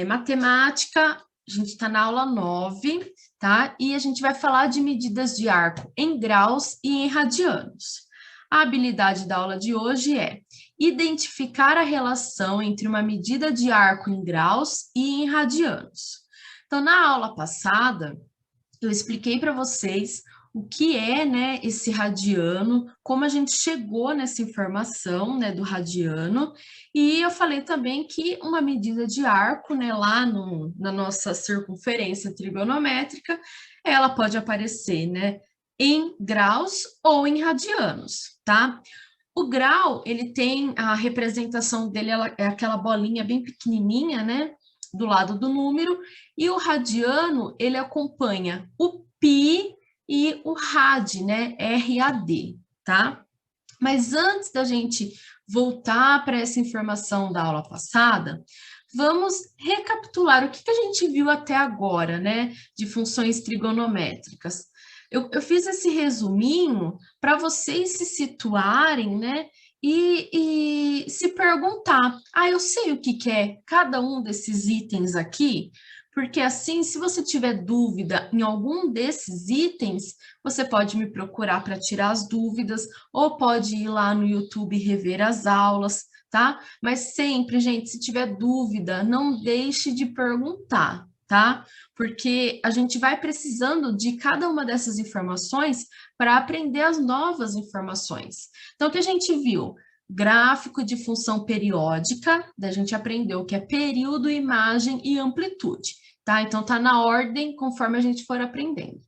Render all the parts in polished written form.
Matemática, a gente está na aula 9, tá? E a gente vai falar de medidas de arco em graus e em radianos. A habilidade da aula de hoje é identificar a relação entre uma medida de arco em graus e em radianos. Então, na aula passada, eu expliquei para vocês o que é, né, esse radiano, como a gente chegou nessa informação, né, do radiano, e eu falei também que uma medida de arco, né, lá na nossa circunferência trigonométrica, ela pode aparecer, né, em graus ou em radianos, tá? O grau, ele tem a representação dele, ela é aquela bolinha bem pequenininha, né, do lado do número, e o radiano, ele acompanha o pi e o rad, né, RAD, tá? Mas antes da gente voltar para essa informação da aula passada, vamos recapitular o que a gente viu até agora, né, de funções trigonométricas. Eu fiz esse resuminho para vocês se situarem, né, e se perguntar, eu sei o que é cada um desses itens aqui, porque assim, se você tiver dúvida em algum desses itens, você pode me procurar para tirar as dúvidas, ou pode ir lá no YouTube e rever as aulas, tá? Mas sempre, gente, se tiver dúvida, não deixe de perguntar, tá? Porque a gente vai precisando de cada uma dessas informações para aprender as novas informações. Então, o que a gente viu? Gráfico de função periódica, daí a gente aprendeu o que é período, imagem e amplitude, tá? Então, tá na ordem conforme a gente for aprendendo.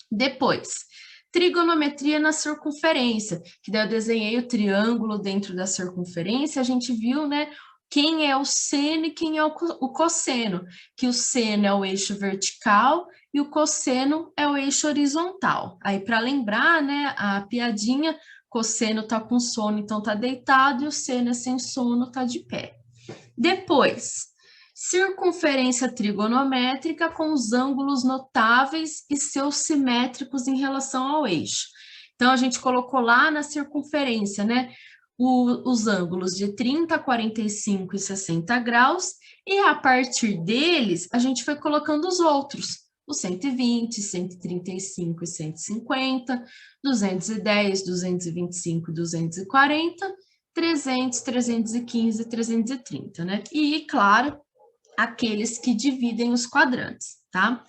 Depois, trigonometria na circunferência, que daí eu desenhei o triângulo dentro da circunferência, a gente viu, né, quem é o seno e quem é o cosseno, que o seno é o eixo vertical e o cosseno é o eixo horizontal. Aí, para lembrar, né, a piadinha, cosseno tá com sono, então tá deitado, e o seno é sem sono, tá de pé. Depois, circunferência trigonométrica com os ângulos notáveis e seus simétricos em relação ao eixo. Então, a gente colocou lá na circunferência, né, os ângulos de 30, 45 e 60 graus, e a partir deles, a gente foi colocando os outros, os 120, 135 e 150, 210, 225 e 240, 300, 315, 330, né? E, claro, aqueles que dividem os quadrantes, tá?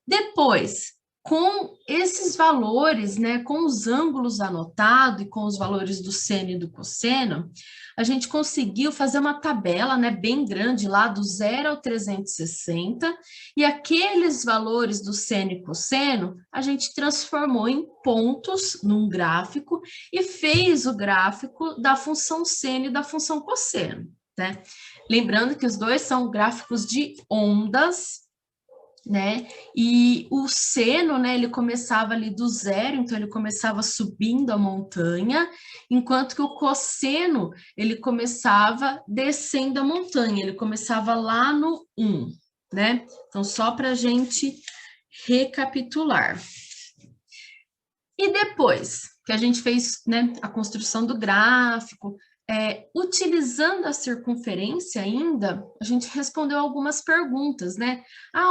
Depois, com esses valores, né, com os ângulos anotados e com os valores do seno e do cosseno, a gente conseguiu fazer uma tabela, né, bem grande lá do 0 ao 360, e aqueles valores do seno e cosseno, a gente transformou em pontos num gráfico e fez o gráfico da função seno e da função cosseno, né? Lembrando que os dois são gráficos de ondas, né? E o seno, né, ele começava ali do 0, então ele começava subindo a montanha, enquanto que o cosseno, ele começava descendo a montanha, ele começava lá no 1, né? Então, só para a gente recapitular. E depois que a gente fez, né, a construção do gráfico, utilizando a circunferência ainda, a gente respondeu algumas perguntas, né?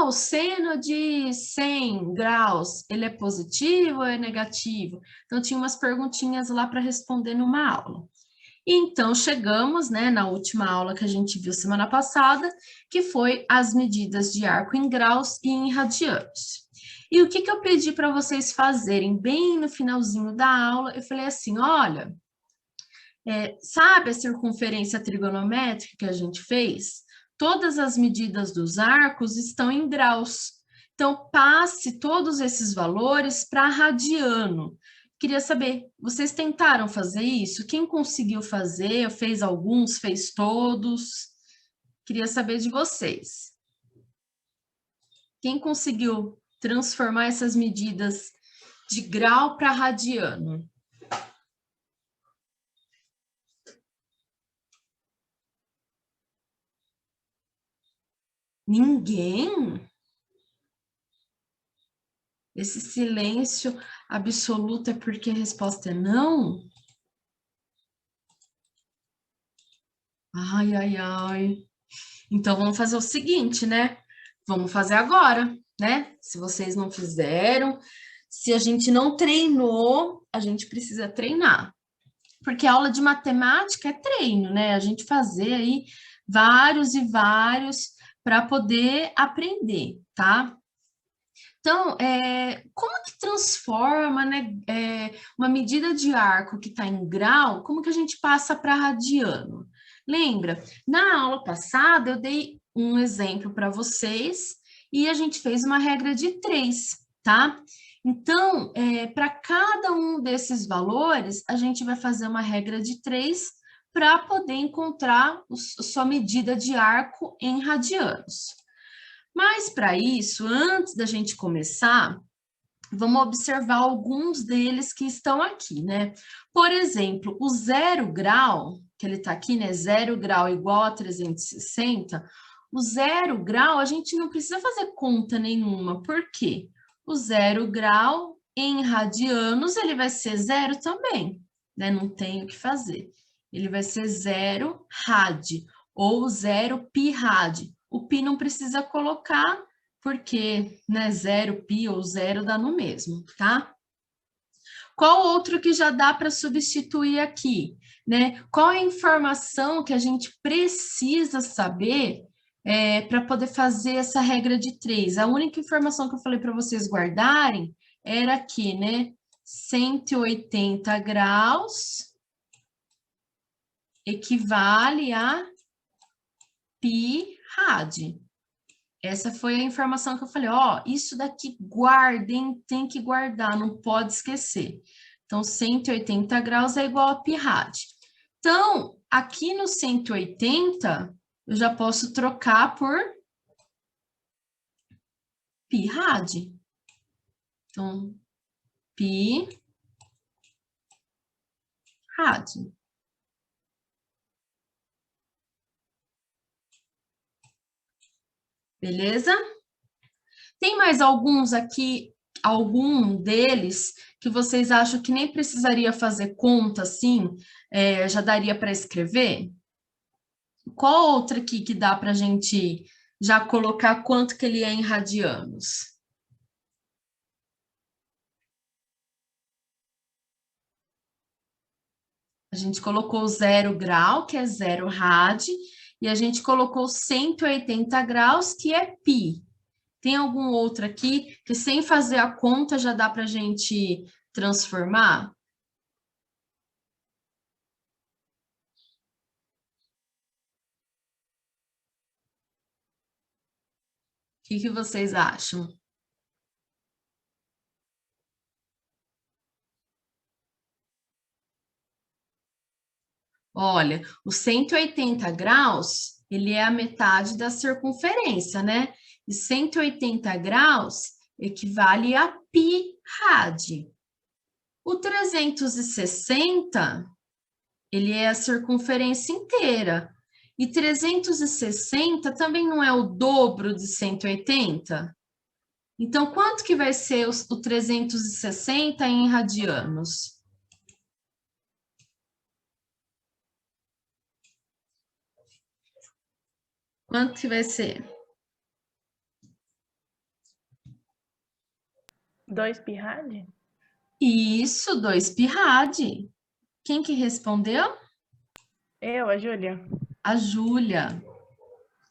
O seno de 100 graus, ele é positivo ou é negativo? Então, tinha umas perguntinhas lá para responder numa aula. E então, chegamos, né, na última aula que a gente viu semana passada, que foi as medidas de arco em graus e em radianos. E o que eu pedi para vocês fazerem bem no finalzinho da aula? Eu falei assim, olha, sabe a circunferência trigonométrica que a gente fez? Todas as medidas dos arcos estão em graus. Então, passe todos esses valores para radiano. Queria saber, vocês tentaram fazer isso? Quem conseguiu fazer? Fez alguns, fez todos? Queria saber de vocês. Quem conseguiu transformar essas medidas de grau para radiano? Ninguém? Esse silêncio absoluto é porque a resposta é não? Ai, ai, ai. Então, vamos fazer o seguinte, né? Vamos fazer agora, né? Se vocês não fizeram, se a gente não treinou, a gente precisa treinar. Porque a aula de matemática é treino, né? A gente fazer aí vários e vários para poder aprender, tá? Então, como que transforma, né, uma medida de arco que está em grau, como que a gente passa para radiano? Lembra? Na aula passada, eu dei um exemplo para vocês e a gente fez uma regra de 3, tá? Então, para cada um desses valores, a gente vai fazer uma regra de 3 para poder encontrar sua medida de arco em radianos. Mas para isso, antes da gente começar, vamos observar alguns deles que estão aqui, né? Por exemplo, o 0 grau, que ele está aqui, né? 0 grau igual a 360, o 0 grau a gente não precisa fazer conta nenhuma, por quê? O 0 grau em radianos, ele vai ser 0 também, né? Não tem o que fazer. Ele vai ser 0 rad, ou 0 pi rad. O pi não precisa colocar, porque, né, 0 pi ou 0 dá no mesmo, tá? Qual outro que já dá para substituir aqui, né? Qual é a informação que a gente precisa saber para poder fazer essa regra de 3? A única informação que eu falei para vocês guardarem era aqui, né? 180 graus equivale a pi rad. Essa foi a informação que eu falei, ó, isso daqui guardem, tem que guardar, não pode esquecer. Então, 180 graus é igual a pi rad. Então, aqui no 180, eu já posso trocar por pi rad. Então, pi rad. Beleza? Tem mais alguns aqui, algum deles que vocês acham que nem precisaria fazer conta, assim, já daria para escrever? Qual outra aqui que dá para a gente já colocar quanto que ele é em radianos? A gente colocou 0 grau, que é 0 rad, e a gente colocou 180 graus, que é pi. Tem algum outro aqui que sem fazer a conta já dá para a gente transformar? O que vocês acham? Olha, os 180 graus, ele é a metade da circunferência, né? E 180 graus equivale a pi rad. O 360, ele é a circunferência inteira. E 360 também não é o dobro de 180? Então, quanto que vai ser o 360 em radianos? Quanto que vai ser? 2 pi rad? Isso, 2 pi rad. Quem que respondeu? A Júlia. A Júlia.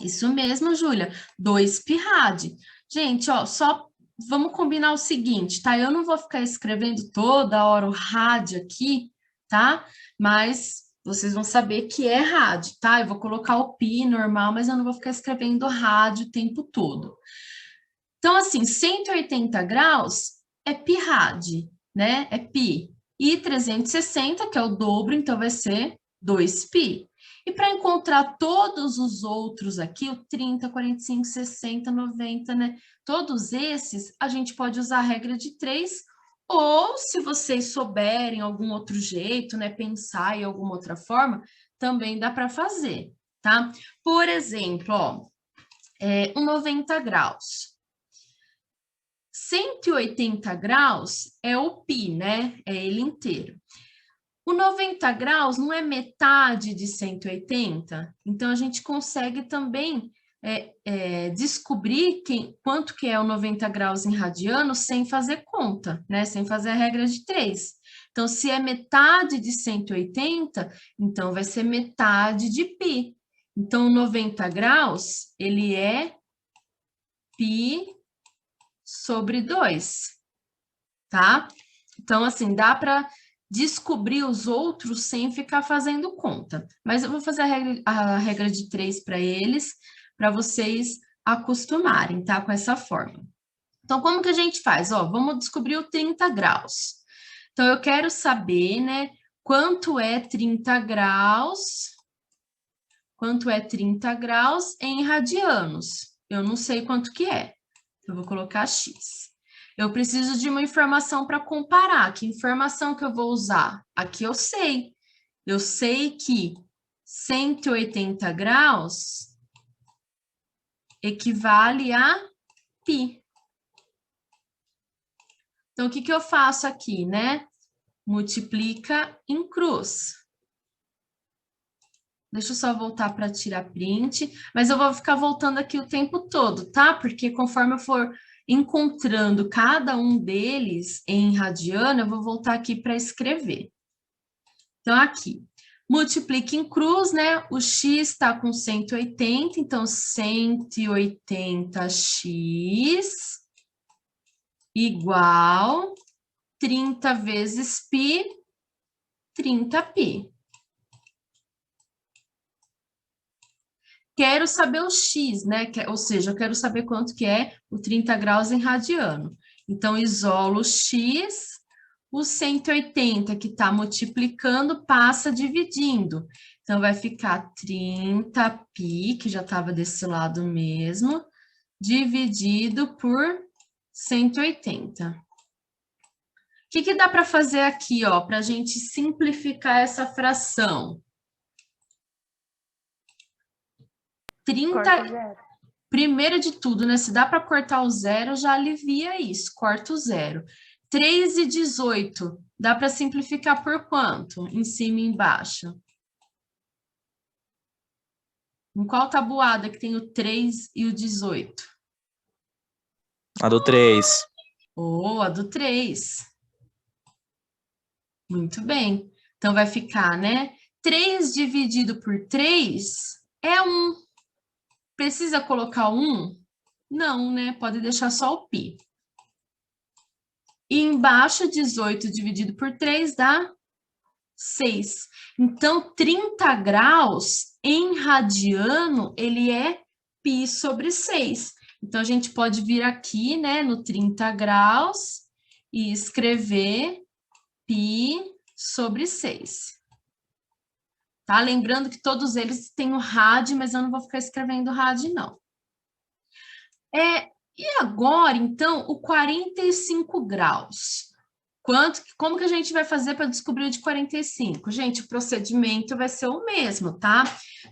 Isso mesmo, Júlia. 2 pi rad. Gente, ó, só vamos combinar o seguinte, tá? Eu não vou ficar escrevendo toda hora o rad aqui, tá? Mas vocês vão saber que é rad, tá? Eu vou colocar o pi normal, mas eu não vou ficar escrevendo rad o tempo todo. Então, assim, 180 graus é pi rad, né? É pi. E 360, que é o dobro, então vai ser 2 pi. E para encontrar todos os outros aqui, o 30, 45, 60, 90, né? Todos esses, a gente pode usar a regra de 3, ou se vocês souberem algum outro jeito, né? Pensar em alguma outra forma, também dá para fazer, tá? Por exemplo, ó, um 90 graus. 180 graus é o pi, né? É ele inteiro. O 90 graus não é metade de 180? Então, a gente consegue também descobrir quanto que é o 90 graus em radianos sem fazer conta, né? Sem fazer a regra de 3. Então, se é metade de 180, então vai ser metade de π. Então, 90 graus, ele é π sobre 2, tá? Então, assim, dá para descobrir os outros sem ficar fazendo conta. Mas eu vou fazer a regra de 3 para eles, para vocês acostumarem, tá? Com essa forma. Então, como que a gente faz? Ó, vamos descobrir o 30 graus. Então, eu quero saber, né, quanto é 30 graus... Quanto é 30 graus em radianos? Eu não sei quanto que é. Eu vou colocar X. Eu preciso de uma informação para comparar. Que informação que eu vou usar? Aqui eu sei. Eu sei que 180 graus equivale a π. Então, o que que eu faço aqui, né? Multiplica em cruz. Deixa eu só voltar para tirar print, mas eu vou ficar voltando aqui o tempo todo, tá? Porque conforme eu for encontrando cada um deles em radiano, eu vou voltar aqui para escrever. Então, aqui, multiplica em cruz, né? O x está com 180, então 180x igual 30 vezes π, 30π. Quero saber o x, né? Ou seja, eu quero saber quanto que é o 30 graus em radiano. Então, isolo o x, o 180 que está multiplicando passa dividindo. Então, vai ficar 30π, que já estava desse lado mesmo, dividido por 180. O que dá para fazer aqui, ó, para a gente simplificar essa fração? 30... Corta o zero. Primeiro de tudo, né? Se dá para cortar o zero, já alivia isso. Corta o zero. 3 e 18. Dá para simplificar por quanto? Em cima e embaixo. Em qual tabuada que tem o 3 e o 18? A do 3. Oh, a do 3. Muito bem. Então, vai ficar, né? 3 dividido por 3 é 1. Precisa colocar 1? Não, né? Pode deixar só o π. E embaixo, 18 dividido por 3 dá 6. Então, 30 graus em radiano, ele é π sobre 6. Então, a gente pode vir aqui, né, no 30 graus e escrever π sobre 6. Tá? Lembrando que todos eles têm o rad, mas eu não vou ficar escrevendo rad, não. E agora, então, o 45 graus. Como que a gente vai fazer para descobrir o de 45? Gente, o procedimento vai ser o mesmo, tá?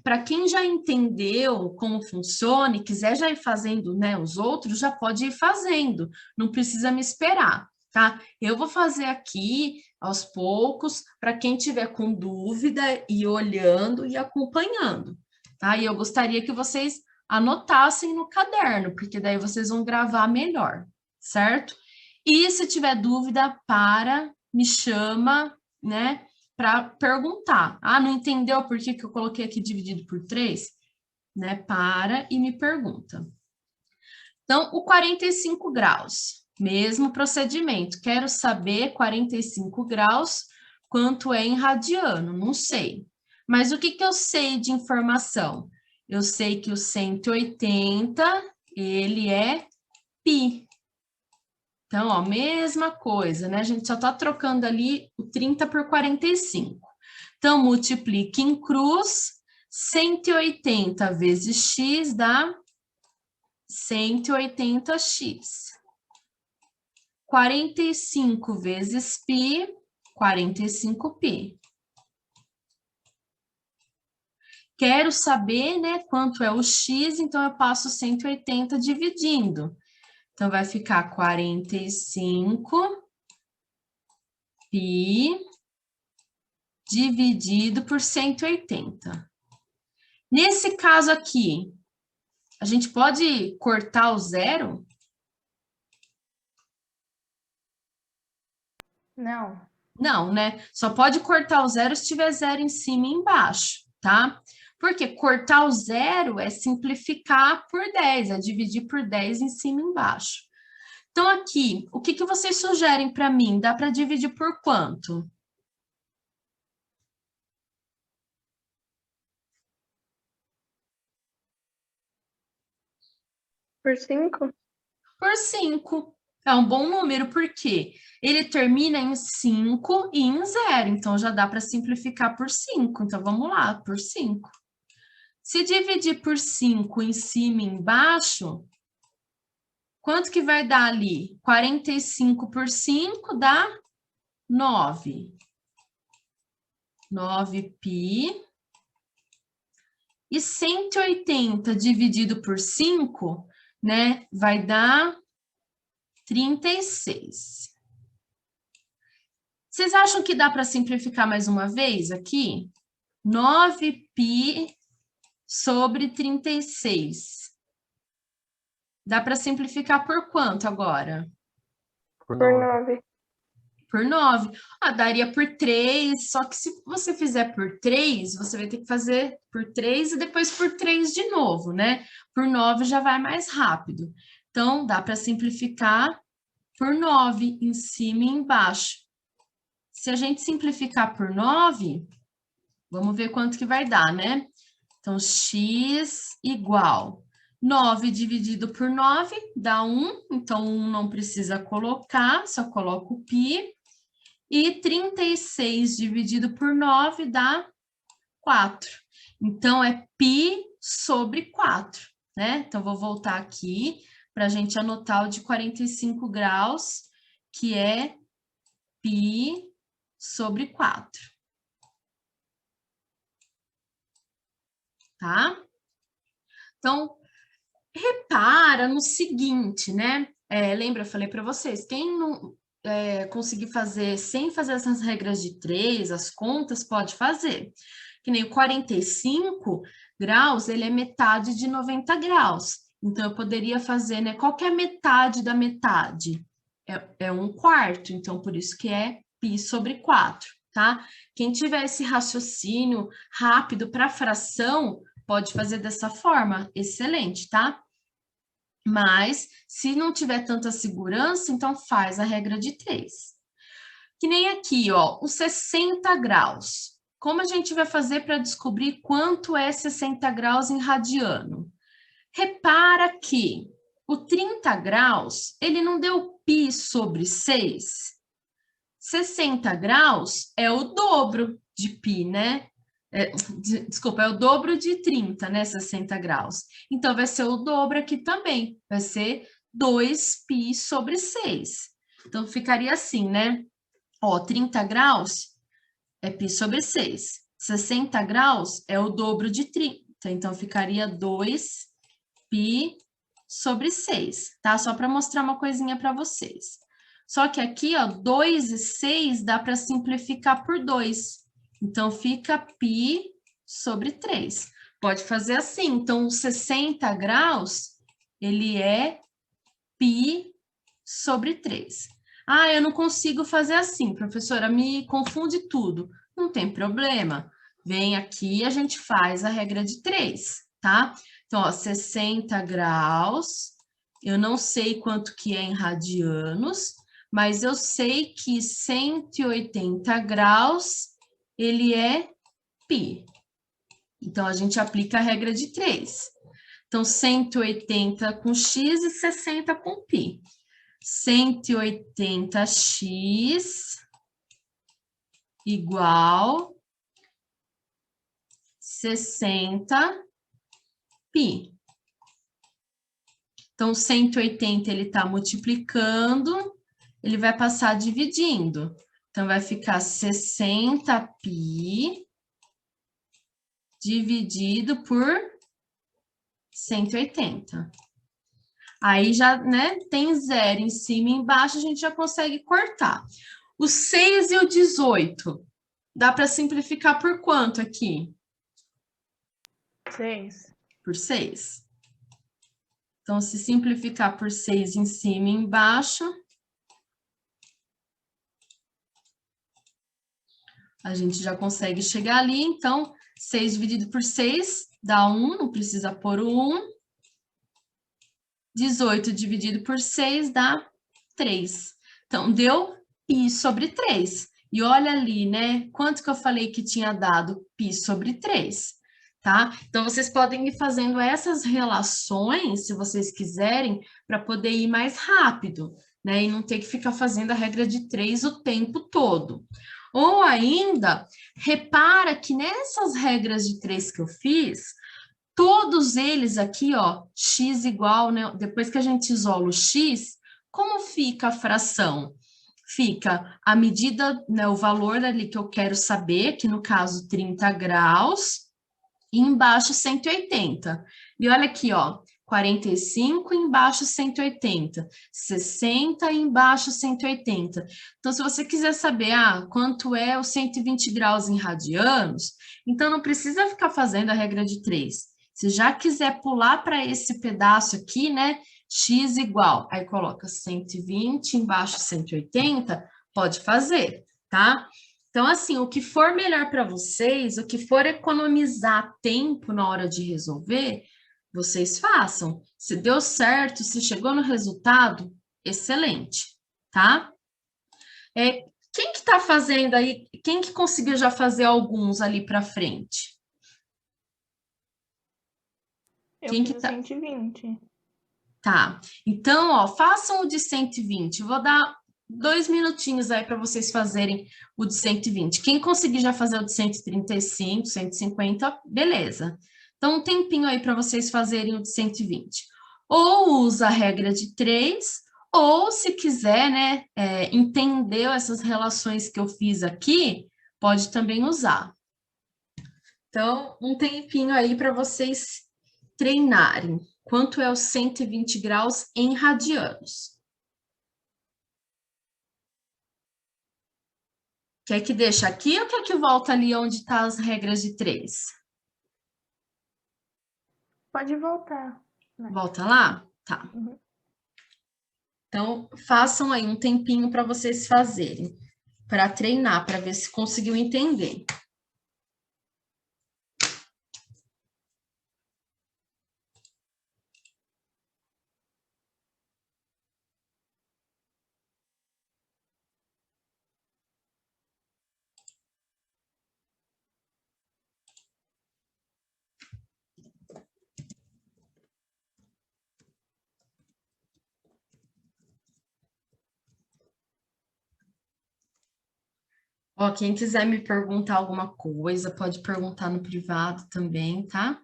Para quem já entendeu como funciona e quiser já ir fazendo, né, os outros, já pode ir fazendo. Não precisa me esperar, tá? Eu vou fazer aqui, aos poucos, para quem tiver com dúvida, ir olhando e acompanhando, tá? E eu gostaria que vocês anotassem no caderno, porque daí vocês vão gravar melhor, certo? E se tiver dúvida, me chama, né, para perguntar. Ah, não entendeu por que eu coloquei aqui dividido por 3? Né, para e me pergunta. Então, o 45 graus, mesmo procedimento. Quero saber 45 graus, quanto é em radiano, não sei. Mas o que eu sei de informação? Eu sei que o 180, ele é π. Então, ó, mesma coisa, né? A gente só está trocando ali o 30 por 45. Então, multiplique em cruz, 180 vezes x dá 180x. 45 vezes π, 45π. Quero saber, né, quanto é o x, então eu passo 180 dividindo. Então, vai ficar 45π dividido por 180. Nesse caso aqui, a gente pode cortar o zero? Não. Não, né? Só pode cortar o zero se tiver zero em cima e embaixo, tá? Porque cortar o zero é simplificar por 10, é dividir por 10 em cima e embaixo. Então, aqui, o que vocês sugerem para mim? Dá para dividir por quanto? Por 5? Por 5. É um bom número, porque ele termina em 5 e em 0. Então, já dá para simplificar por 5. Então, vamos lá, por 5. Se dividir por 5 em cima e embaixo, quanto que vai dar ali? 45 por 5 dá 9. 9π. E 180 dividido por 5, né, vai dar 36. Vocês acham que dá para simplificar mais uma vez aqui? 9π sobre 36. Dá para simplificar por quanto agora? Por 9. Por 9. Ah, daria por 3, só que se você fizer por 3, você vai ter que fazer por 3 e depois por 3 de novo, né? Por 9 já vai mais rápido. Então, dá para simplificar por 9, em cima e embaixo. Se a gente simplificar por 9, vamos ver quanto que vai dar, né? Então, x igual 9 dividido por 9 dá 1, então 1 não precisa colocar, só coloco o π. E 36 dividido por 9 dá 4. Então, é π sobre 4, né? Então, vou voltar aqui para a gente anotar o de 45 graus, que é π sobre 4. Tá? Então, repara no seguinte, né? Lembra, eu falei para vocês, quem não conseguir fazer sem fazer essas regras de 3, as contas, pode fazer. Que nem o 45 graus, ele é metade de 90 graus. Então, eu poderia fazer, né? Qual que é a metade da metade? É 1/4, então, por isso que é π sobre 4, tá? Quem tiver esse raciocínio rápido para fração, pode fazer dessa forma, excelente, tá? Mas, se não tiver tanta segurança, então faz a regra de 3. Que nem aqui, ó, os 60 graus. Como a gente vai fazer para descobrir quanto é 60 graus em radiano? Repara que o 30 graus, ele não deu π sobre 6. 60 graus é o dobro de π, né? Desculpa, é o dobro de 30, né? 60 graus. Então, vai ser o dobro aqui também. Vai ser 2π sobre 6. Então, ficaria assim, né? Ó, 30 graus é π sobre 6. 60 graus é o dobro de 30. Então, ficaria 2π sobre 6, tá? Só para mostrar uma coisinha para vocês. Só que aqui, ó, 2 e 6 dá para simplificar por 2. Então, fica π sobre 3. Pode fazer assim. Então, 60 graus, ele é π sobre 3. Ah, eu não consigo fazer assim, professora, me confunde tudo. Não tem problema. Vem aqui, a gente faz a regra de 3, tá? Então, ó, 60 graus, eu não sei quanto que é em radianos, mas eu sei que 180 graus, ele é π. Então, a gente aplica a regra de 3. Então, 180 com x e 60 com π. 180x igual 60π. Então, 180 ele está multiplicando, ele vai passar dividindo. Então, vai ficar 60π dividido por 180. Aí já, né, tem zero em cima e embaixo, a gente já consegue cortar. O 6 e o 18. Dá para simplificar por quanto aqui? 6. Por 6. Então, se simplificar por 6 em cima e embaixo, a gente já consegue chegar ali. Então, 6 dividido por 6 dá 1, não precisa pôr o 1. 18 dividido por 6 dá 3. Então, deu π sobre 3. E olha ali, né? Quanto que eu falei que tinha dado π sobre 3, tá? Então, vocês podem ir fazendo essas relações, se vocês quiserem, para poder ir mais rápido, né? E não ter que ficar fazendo a regra de 3 o tempo todo. Ou ainda, repara que nessas regras de 3 que eu fiz, todos eles aqui, ó, x igual, né? Depois que a gente isola o x, como fica a fração? Fica a medida, né, o valor ali que eu quero saber, que no caso 30 graus, e embaixo 180. E olha aqui, ó, 45 embaixo 180, 60 embaixo 180. Então, se você quiser saber, quanto é o 120 graus em radianos, então não precisa ficar fazendo a regra de 3. Se já quiser pular para esse pedaço aqui, né, x igual, aí coloca 120 embaixo 180, pode fazer, tá? Então, assim, o que for melhor para vocês, o que for economizar tempo na hora de resolver, vocês façam. Se deu certo, se chegou no resultado, excelente, tá? Quem que tá fazendo aí? Quem que conseguiu já fazer alguns ali para frente? Eu Quem fiz que o tá? 120. Tá. Então, ó, façam o de 120. Vou dar 2 minutinhos aí para vocês fazerem o de 120. Quem conseguir já fazer o de 135, 150, beleza. Então, um tempinho aí para vocês fazerem o de 120. Ou usa a regra de 3, ou se quiser, né, entender essas relações que eu fiz aqui, pode também usar. Então, um tempinho aí para vocês treinarem. Quanto é os 120 graus em radianos? Quer que deixe aqui ou quer que volta ali onde está as regras de 3? Pode voltar, né? Volta lá? Tá. Uhum. Então, façam aí um tempinho para vocês fazerem, para treinar, para ver se conseguiu entender. Ó, quem quiser me perguntar alguma coisa, pode perguntar no privado também, tá?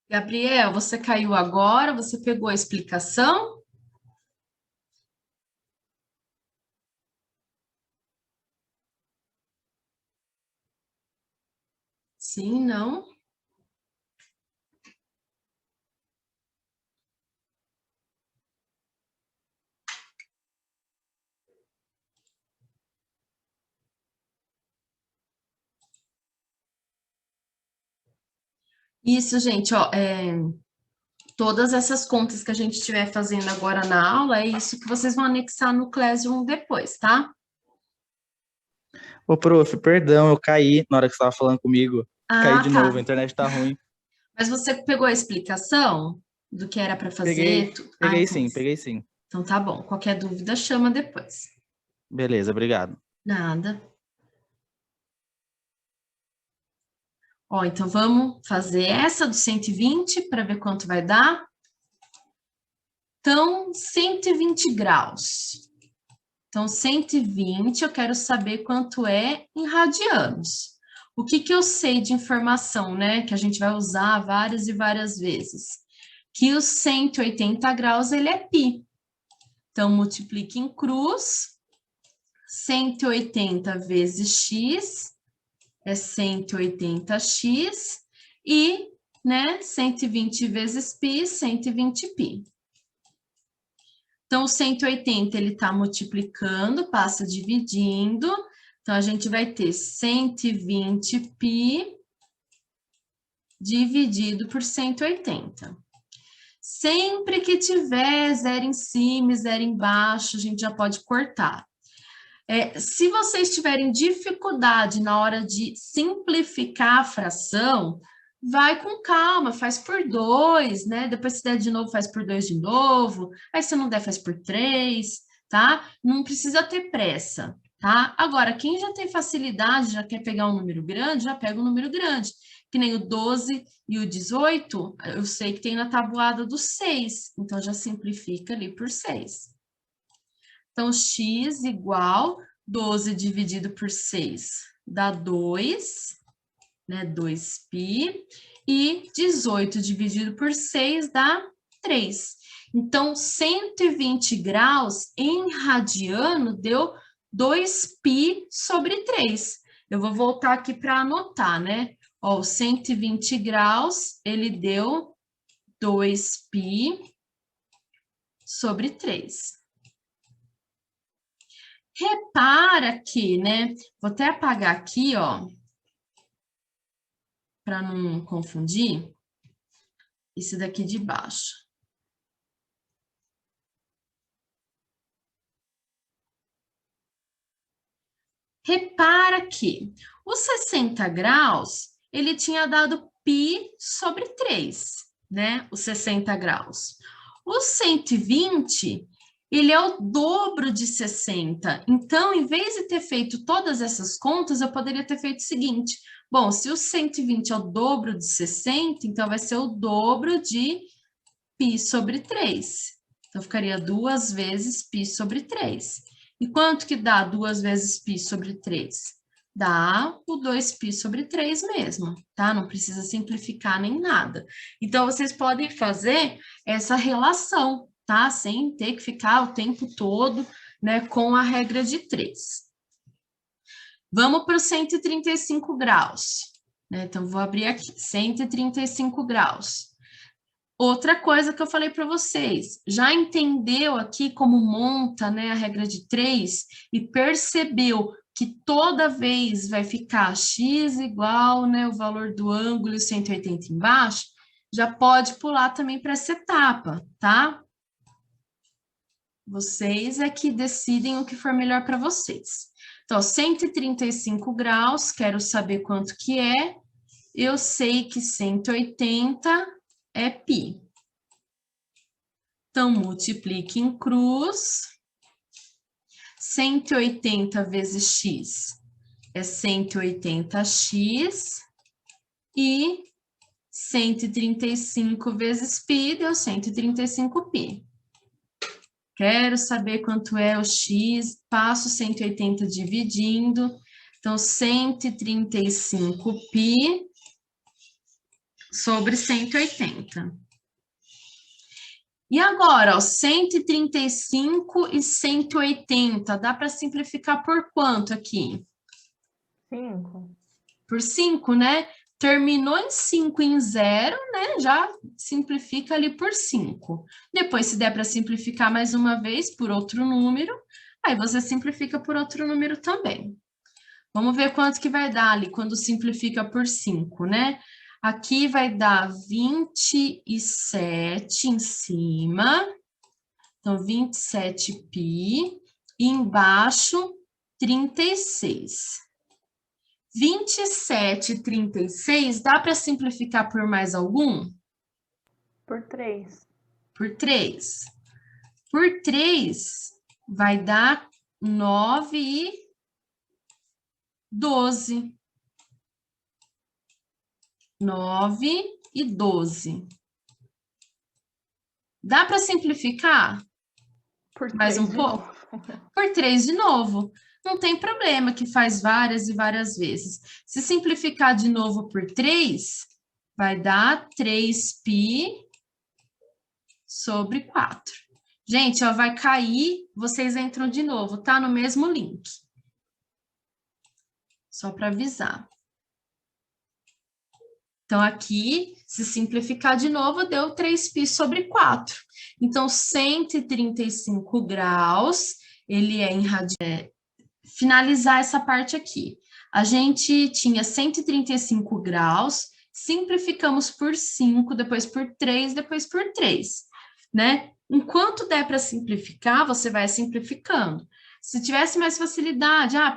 Gabriel, você caiu agora? Você pegou a explicação? Sim, não? Isso, gente, ó, todas essas contas que a gente estiver fazendo agora na aula, é isso que vocês vão anexar no Classroom depois, tá? Ô, prof, perdão, eu caí na hora que você estava falando comigo. Caí Ah, de novo, a tá. internet tá ruim. Mas você pegou a explicação do que era para fazer? Ah, então, Peguei sim. então tá bom. Qualquer dúvida, chama depois. Beleza, obrigado. Nada. Ó, então vamos fazer essa do 120 para ver quanto vai dar. Então, 120 graus. Então, 120, eu quero saber quanto é em radianos. O que que eu sei de informação, né? Que a gente vai usar várias e várias vezes. Que os 180 graus, ele é π. Então, multiplique em cruz. 180 vezes x é 180x. E, né, 120 vezes π, 120π. Então, o 180, ele está multiplicando, passa dividindo. Então, a gente vai ter 120π dividido por 180. Sempre que tiver zero em cima e zero embaixo, a gente já pode cortar. Se vocês tiverem dificuldade na hora de simplificar a fração, vai com calma, faz por 2, né? Depois, se der de novo, faz por 2 de novo. Aí, se não der, faz por 3, tá? Não precisa ter pressa, tá? Agora, quem já tem facilidade, já quer pegar um número grande, já pega um número grande. Que nem o 12 e o 18, eu sei que tem na tabuada do 6, então já simplifica ali por 6. Então, x igual 12 dividido por 6 dá 2, né? 2π. E 18 dividido por 6 dá 3. Então, 120 graus em radiano deu 2π sobre 3. Eu vou voltar aqui para anotar, né? Ó, 120 graus, ele deu 2π sobre 3. Repara que, né? Vou até apagar aqui, ó, para não confundir, esse daqui de baixo. Repara que os 60 graus, ele tinha dado π sobre 3, né? Os 60 graus. O 120, ele é o dobro de 60. Então, em vez de ter feito todas essas contas, eu poderia ter feito o seguinte. Bom, se o 120 é o dobro de 60, então vai ser o dobro de π sobre 3. Então, ficaria 2 vezes π sobre 3. E quanto que dá 2 vezes π sobre 3? Dá o 2π sobre 3 mesmo, tá? Não precisa simplificar nem nada. Então, vocês podem fazer essa relação, tá? Sem ter que ficar o tempo todo, né, com a regra de 3. Vamos para os 135 graus, né? Então, vou abrir aqui, 135 graus. Outra coisa que eu falei para vocês, já entendeu aqui como monta, né, a regra de 3 e percebeu que toda vez vai ficar x igual, né, o valor do ângulo e 180 embaixo, já pode pular também para essa etapa, tá? Vocês é que decidem o que for melhor para vocês. Então, 135 graus, quero saber quanto que é. Eu sei que 180 é π. Então, multiplique em cruz. 180 vezes x é 180x. E 135 vezes π deu 135π. Quero saber quanto é o x, passo 180 dividindo. Então, 135π sobre 180. E agora, ó, 135 e 180, dá para simplificar por quanto aqui? 5. Por 5, né? Terminou em 5 em 0, né? Já simplifica ali por 5. Depois, se der para simplificar mais uma vez por outro número, aí você simplifica por outro número também. Vamos ver quanto que vai dar ali quando simplifica por 5, né? Aqui vai dar 27 em cima. Então, 27π. E embaixo, 36. 27 e 36, dá para simplificar por mais algum? Por 3. Por 3. Por 3, vai dar 9 e 12. 9 e 12. Dá para simplificar? Por Mais 3 um pouco? Por 3 de novo. Não tem problema que faz várias e várias vezes. Se simplificar de novo por 3, vai dar 3π sobre 4. Gente, ó, vai cair, vocês entram de novo, tá? No mesmo link. Só para avisar. Então, aqui, se simplificar de novo, deu 3π sobre 4. Então, 135 graus, ele é em radianos. Finalizar essa parte aqui. A gente tinha 135 graus, simplificamos por 5, depois por 3, depois por 3, né? Enquanto der para simplificar, você vai simplificando. Se tivesse mais facilidade, já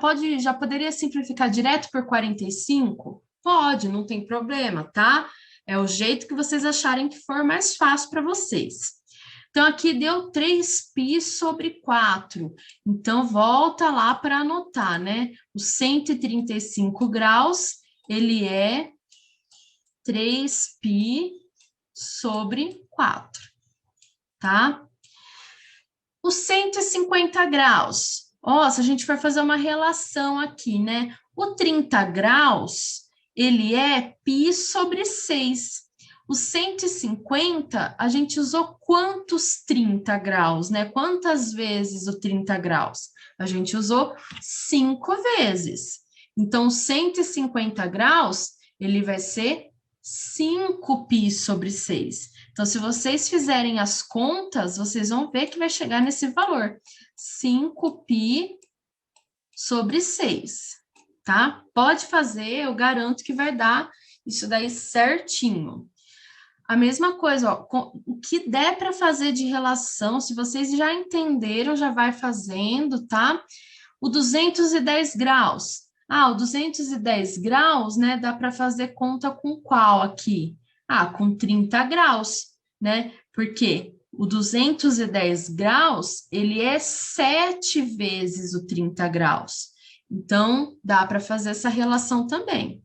poderia simplificar direto por 45? Pode, não tem problema, tá? É o jeito que vocês acharem que for mais fácil para vocês. Então, aqui deu 3π sobre 4. Então, volta lá para anotar, né? Os 135 graus, ele é 3π sobre 4, tá? Os 150 graus. Ó, se a gente for fazer uma relação aqui, né? O 30 graus, ele é π sobre 6. O 150, a gente usou quantos 30 graus, né? Quantas vezes o 30 graus? A gente usou 5 vezes. Então, 150 graus, ele vai ser 5π sobre 6. Então, se vocês fizerem as contas, vocês vão ver que vai chegar nesse valor. 5π sobre 6, tá? Pode fazer, eu garanto que vai dar isso daí certinho. A mesma coisa, ó, o que der para fazer de relação, se vocês já entenderam, já vai fazendo, tá? O 210 graus. O 210 graus, né, dá para fazer conta com qual aqui? Com 30 graus, né? Porque o 210 graus, ele é 7 vezes o 30 graus. Então, dá para fazer essa relação também.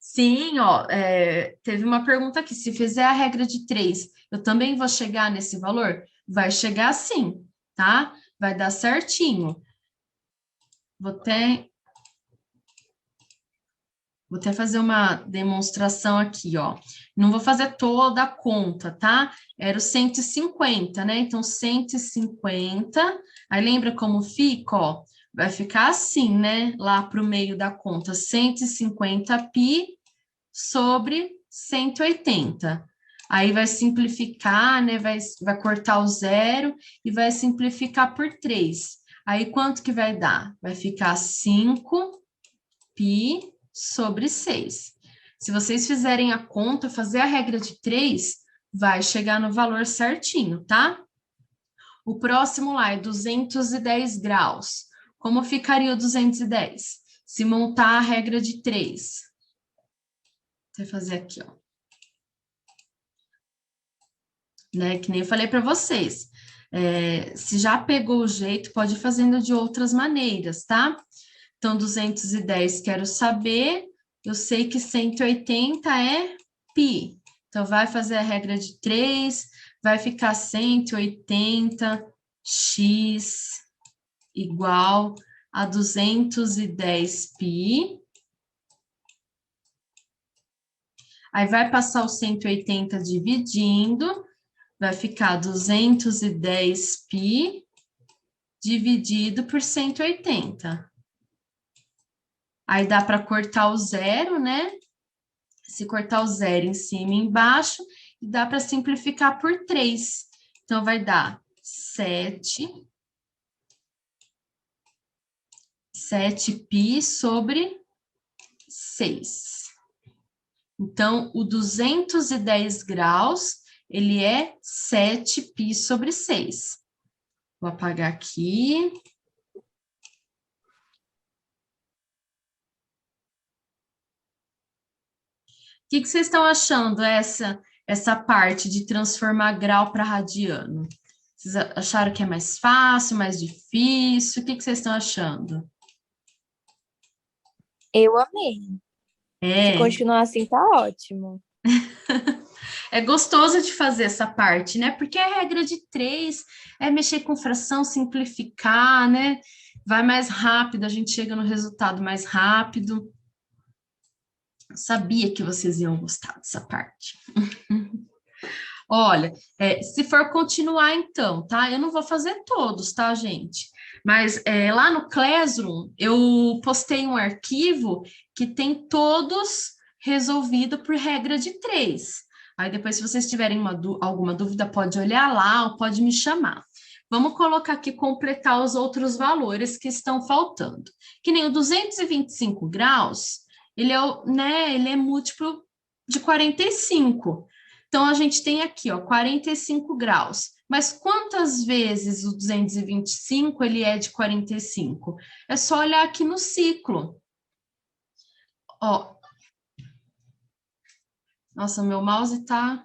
Sim, ó, teve uma pergunta aqui, se fizer a regra de 3, eu também vou chegar nesse valor? Vai chegar sim, tá? Vai dar certinho. Vou até fazer uma demonstração aqui, ó. Não vou fazer toda a conta, tá? Era o 150, né? Então, 150, aí lembra como fica, ó? Vai ficar assim, né? Lá para o meio da conta, 150π sobre 180. Aí vai simplificar, né? Vai cortar o zero e vai simplificar por 3. Aí quanto que vai dar? Vai ficar 5π sobre 6. Se vocês fizerem a conta, fazer a regra de 3, vai chegar no valor certinho, tá? O próximo lá é 210 graus. Como ficaria o 210? Se montar a regra de 3. Vou fazer aqui, ó. Né? Que nem eu falei para vocês. Se já pegou o jeito, pode ir fazendo de outras maneiras, tá? Então, 210 quero saber, eu sei que 180 é π. Então, vai fazer a regra de 3, vai ficar 180x igual a 210π. Aí, vai passar o 180 dividindo, vai ficar 210π dividido por 180. Aí dá para cortar o zero, né? Se cortar o zero em cima e embaixo, e dá para simplificar por 3. Então, vai dar 7π sobre 6. Então, o 210 graus, ele é 7π sobre 6. Vou apagar aqui. O que vocês estão achando essa parte de transformar grau para radiano? Vocês acharam que é mais fácil, mais difícil? O que vocês estão achando? Eu amei. Se continuar assim, tá ótimo. É gostoso de fazer essa parte, né? Porque a regra de 3 é mexer com fração, simplificar, né? Vai mais rápido, a gente chega no resultado mais rápido. Eu sabia que vocês iam gostar dessa parte. Olha, se for continuar então, tá? Eu não vou fazer todos, tá, gente? Mas lá no Classroom, eu postei um arquivo que tem todos resolvido por regra de 3. Aí depois, se vocês tiverem alguma dúvida, pode olhar lá ou pode me chamar. Vamos colocar aqui, completar os outros valores que estão faltando. Que nem o 225 graus, ele é múltiplo de 45. Então, a gente tem aqui, ó, 45 graus. Mas quantas vezes o 225 ele é de 45? É só olhar aqui no ciclo. Ó. Nossa, meu mouse tá...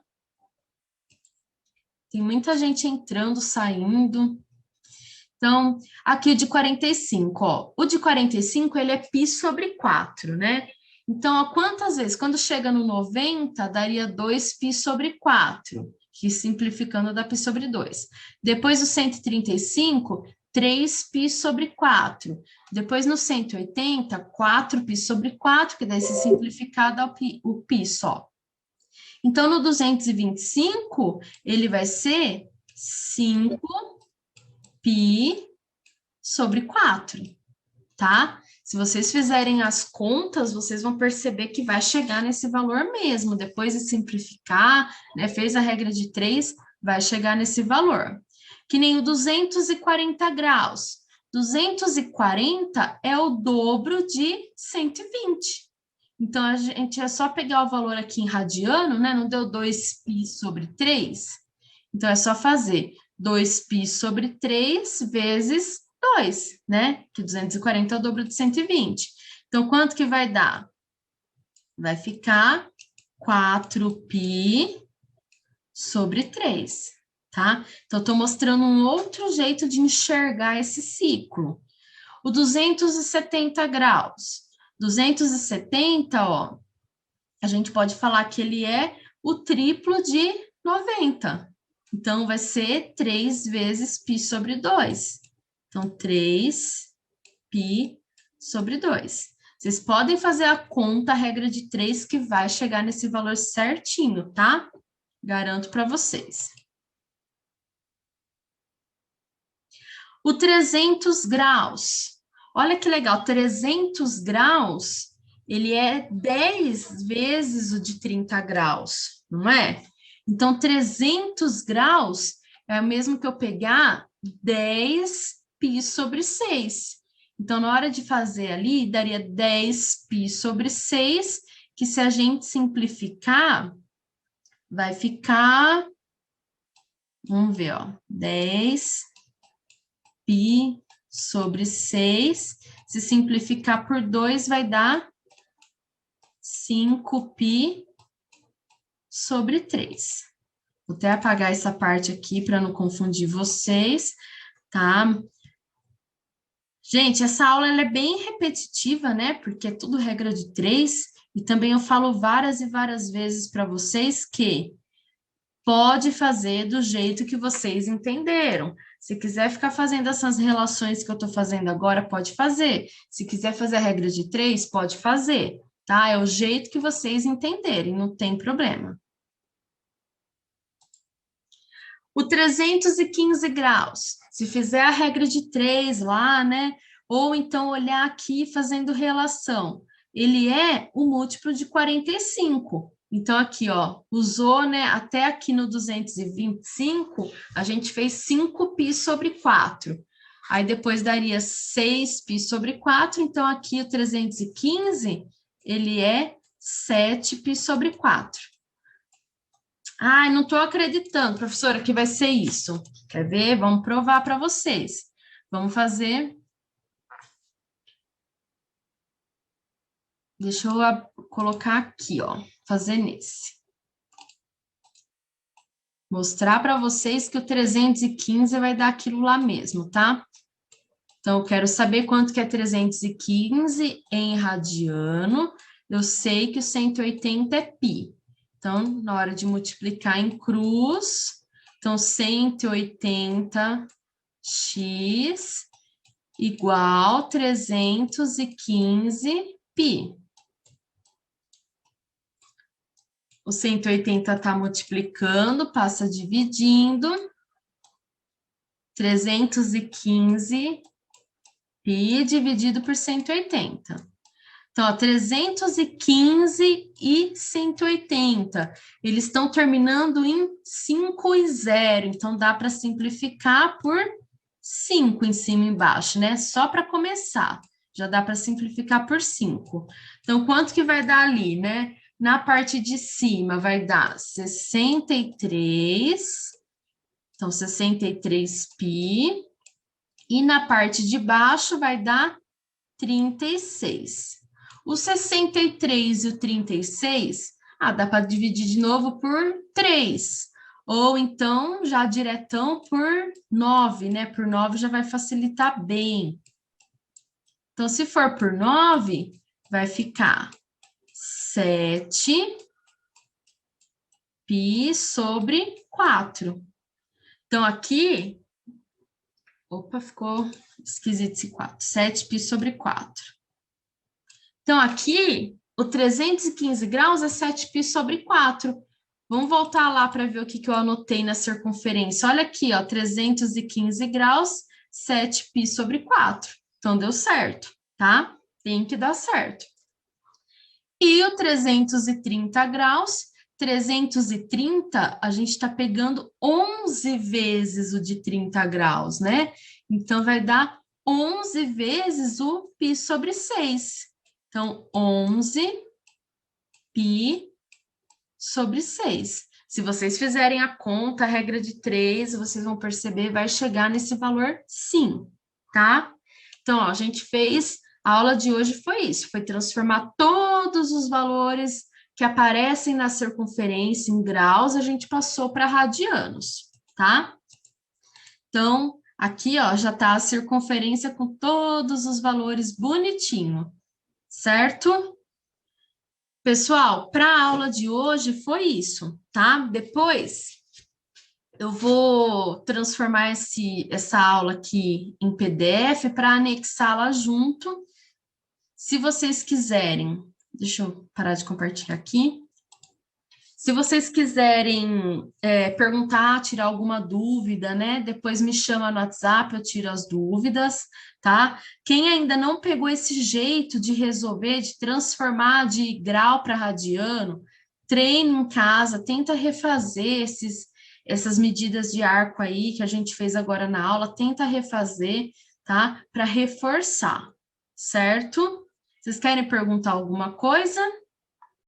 Tem muita gente entrando, saindo. Então, aqui o de 45, ó. O de 45, ele é π sobre 4, né? Então, ó, quantas vezes? Quando chega no 90, daria 2π sobre 4, que simplificando dá π sobre 2. Depois o 135, 3π sobre 4. Depois no 180, 4π sobre 4, que daí se simplificar dá o π só. Então, no 225, ele vai ser 5π sobre 4, tá? Se vocês fizerem as contas, vocês vão perceber que vai chegar nesse valor mesmo. Depois de simplificar, né, fez a regra de 3, vai chegar nesse valor. Que nem o 240 graus. 240 é o dobro de 120. Então, a gente é só pegar o valor aqui em radiano, né? Não deu 2π sobre 3? Então, é só fazer 2π sobre 3 vezes 2, né? Que 240 é o dobro de 120. Então, quanto que vai dar? Vai ficar 4π sobre 3, tá? Então, eu tô mostrando um outro jeito de enxergar esse ciclo. O 270 graus. 270, ó, a gente pode falar que ele é o triplo de 90. Então, vai ser 3 vezes π sobre 2. Então, 3π sobre 2. Vocês podem fazer a conta, a regra de 3, que vai chegar nesse valor certinho, tá? Garanto para vocês. O 300 graus. Olha que legal, 300 graus, ele é 10 vezes o de 30 graus, não é? Então, 300 graus é o mesmo que eu pegar 10π sobre 6. Então, na hora de fazer ali, daria 10π sobre 6, que se a gente simplificar, vai ficar... Vamos ver, ó. 10π sobre 6, se simplificar por 2, vai dar 5π sobre 3. Vou até apagar essa parte aqui para não confundir vocês, tá? Gente, essa aula ela é bem repetitiva, né? Porque é tudo regra de 3, e também eu falo várias e várias vezes para vocês que pode fazer do jeito que vocês entenderam. Se quiser ficar fazendo essas relações que eu estou fazendo agora, pode fazer. Se quiser fazer a regra de 3, pode fazer, tá? É o jeito que vocês entenderem, não tem problema. O 315 graus, se fizer a regra de 3 lá, né? Ou então olhar aqui fazendo relação, ele é o múltiplo de 45. Então, aqui, ó, usou, né, até aqui no 225, a gente fez 5π sobre 4. Aí, depois daria 6π sobre 4, então aqui o 315, ele é 7π sobre 4. Ai, não estou acreditando, professora, que vai ser isso. Quer ver? Vamos provar para vocês. Vamos fazer... Deixa eu colocar aqui, ó. Fazer nesse. Mostrar para vocês que o 315 vai dar aquilo lá mesmo, tá? Então, eu quero saber quanto que é 315 em radiano. Eu sei que o 180 é π. Então, na hora de multiplicar em cruz, então 180x igual 315π. O 180 está multiplicando, passa dividindo. 315π dividido por 180. Então, ó, 315 e 180. Eles estão terminando em 5 e 0. Então, dá para simplificar por 5 em cima e embaixo, né? Só para começar. Já dá para simplificar por 5. Então, quanto que vai dar ali, né? Na parte de cima vai dar 63. Então, 63π. E na parte de baixo vai dar 36. O 63 e o 36, dá para dividir de novo por 3. Ou então, já diretão por 9, né? Por 9 já vai facilitar bem. Então, se for por 9, vai ficar 7π sobre 4. Então, aqui... Opa, ficou esquisito esse 4. 7π sobre 4. Então, aqui, o 315 graus é 7π sobre 4. Vamos voltar lá para ver o que eu anotei na circunferência. Olha aqui, ó, 315 graus, 7π sobre 4. Então, deu certo, tá? Tem que dar certo. E o 330 graus, 330, a gente está pegando 11 vezes o de 30 graus, né? Então, vai dar 11 vezes o π sobre 6. Então, 11π sobre 6. Se vocês fizerem a conta, a regra de 3, vocês vão perceber, vai chegar nesse valor sim, tá? Então, ó, a gente fez, a aula de hoje foi isso, foi transformar todos os valores que aparecem na circunferência em graus, a gente passou para radianos, tá? Então, aqui, ó, já tá a circunferência com todos os valores bonitinho, certo? Pessoal, para a aula de hoje foi isso, tá? Depois eu vou transformar essa aula aqui em PDF para anexá-la junto. Se vocês quiserem, deixa eu parar de compartilhar aqui. Se vocês quiserem perguntar, tirar alguma dúvida, né? Depois me chama no WhatsApp, eu tiro as dúvidas, tá? Quem ainda não pegou esse jeito de resolver, de transformar de grau para radiano, treine em casa, tenta refazer essas medidas de arco aí que a gente fez agora na aula, tenta refazer, tá? Para reforçar, certo? Vocês querem perguntar alguma coisa?